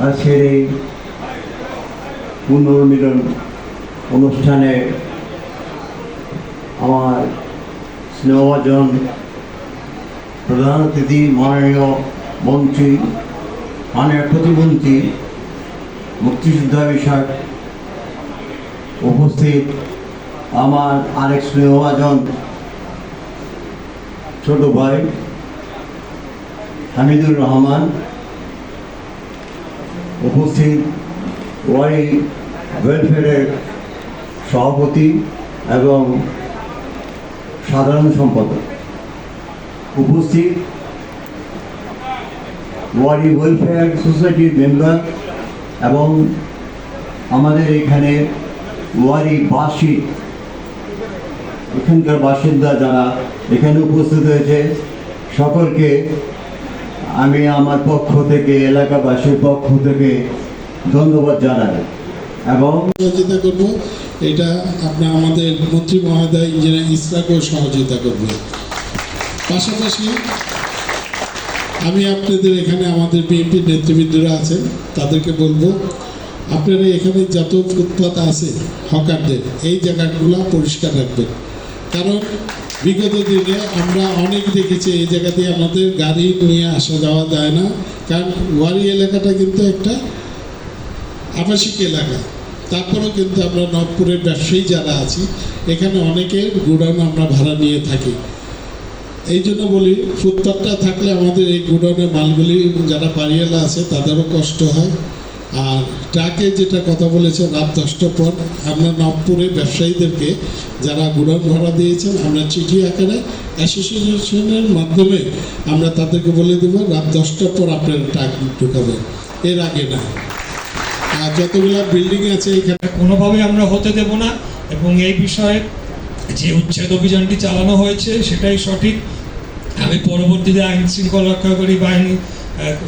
আজকের এই পুনর্মিলন অনুষ্ঠানে আমার স্নেহভাজন প্রধান অতিথি মাননীয় মন্ত্রী, মাননীয় প্রতিমন্ত্রী, মুক্তিযোদ্ধা বিষয়ক উপস্থিত আমার আরেক স্নেহভাজন ছোট ভাই হামিদুর রহমান, উপস্থিত ওয়ারি ওয়েলফেয়ারের সভাপতি এবং সাধারণ সম্পাদক, উপস্থিত ওয়ারি ওয়েলফেয়ার সোসাইটির মেম্বার এবং আমাদের এখানে ওয়ারিবাসী, এখানকার বাসিন্দা যারা এখানে উপস্থিত হয়েছে সকলকে আমি আমার পক্ষ থেকে, এলাকাবাসীর পক্ষ থেকে ধন্যবাদ জানাই। এবং সহযোগিতা করব, এটা আপনার আমাদের মন্ত্রী মহোদয় ইঞ্জিনিয়ার ইসরাকও সহযোগিতা করবে। পাশাপাশি আমি আপনাদের এখানে আমাদের বিএনপি নেতৃবৃন্দরা আছেন তাদেরকে বলবো, আপনারা এখানে যত ফুটপাত আছে হকারদের, এই জায়গাগুলো পরিষ্কার রাখবেন। কারণ বিগত দিনে আমরা অনেক দেখেছি এই জায়গা দিয়ে আমাদের গাড়ি নিয়ে আসা যাওয়া যায় না, কারণ ওয়ারি এলাকাটা কিন্তু একটা আবাসিক এলাকা। তারপরেও কিন্তু আমরা নবপুরের ব্যবসায়ী যারা আছি এখানে অনেকের গোডাউন আমরা ভাড়া নিয়ে থাকি। এই জন্য বলি, ফুটপাতটা থাকলে আমাদের এই গোডাউনের মালগুলি যারা বাড়িওয়ালা আছে তাদেরও কষ্ট হয়। আর ট্রাকে যেটা কথা বলেছে রাত 10টার পর, আমরা নবপুরের ব্যবসায়ীদেরকে যারা গোডাউন ভাড়া দিয়েছেন আমরা চিঠি আকারে অ্যাসোসিয়েশনের মাধ্যমে আমরা তাদেরকে বলে দেবো রাত 10টার পর আপনারা ট্রাক ঢুকাবেন, এর আগে না। আর যতগুলো বিল্ডিং আছে এখানে কোনোভাবে আমরা হতে দেব না, এবং এই বিষয়ে যে উচ্ছেদ অভিযানটি চালানো হয়েছে সেটাই সঠিক। আমি পরবর্তীতে আইন শৃঙ্খলা রক্ষাকারী বাহিনী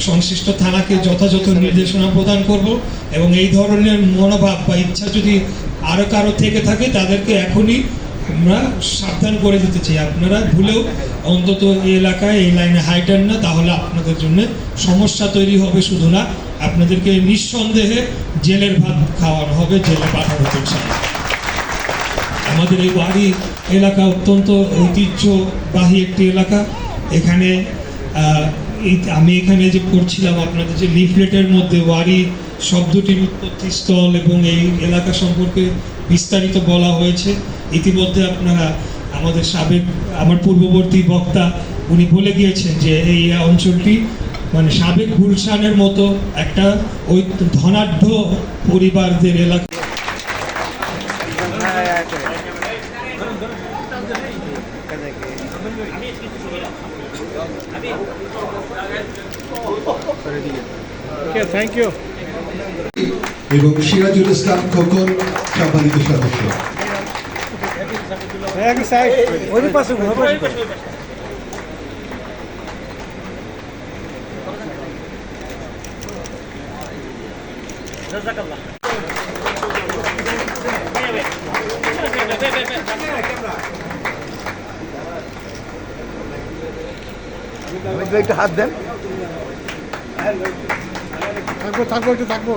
সংশ্লিষ্ট থানাকে যথাযথ নির্দেশনা প্রদান করব, এবং এই ধরনের মনোভাব বা ইচ্ছা যদি আরও কারো থেকে থাকে তাদেরকে এখনই আমরা সাবধান করে দিতে চাই, আপনারা ভুলেও অন্তত এই এলাকায় এই লাইনে হাইটেন না, তাহলে আপনাদের জন্য সমস্যা তৈরি হবে। শুধু না, আপনাদেরকে নিঃসন্দেহে জেলের ভাত খাওয়ানো হবে, জেলে পাঠানো হচ্ছে। আমাদের এই ওয়ারি এলাকা অত্যন্ত ঐতিহ্যবাহী একটি এলাকা। এখানে আমি এখানে যে পড়ছিলাম আপনাদের যে লিফলেটের মধ্যে ওয়ারি শব্দটির উৎপত্তি স্থল এবং এই এলাকা সম্পর্কে বিস্তারিত বলা হয়েছে। ইতিমধ্যে আপনারা আমার পূর্ববর্তী বক্তা উনি বলে গিয়েছেন যে এই অঞ্চলটি মানে সাবেক গুলশানের মতো একটা ওই ধনাঢ্য পরিবারদের এলাকা। Thank you. এবং সিরাজুল ইসলাম খোকন সম্মানিত সদস্য। একটু হাত দেন, থাকবো একটু থাকবো।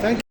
Thank you.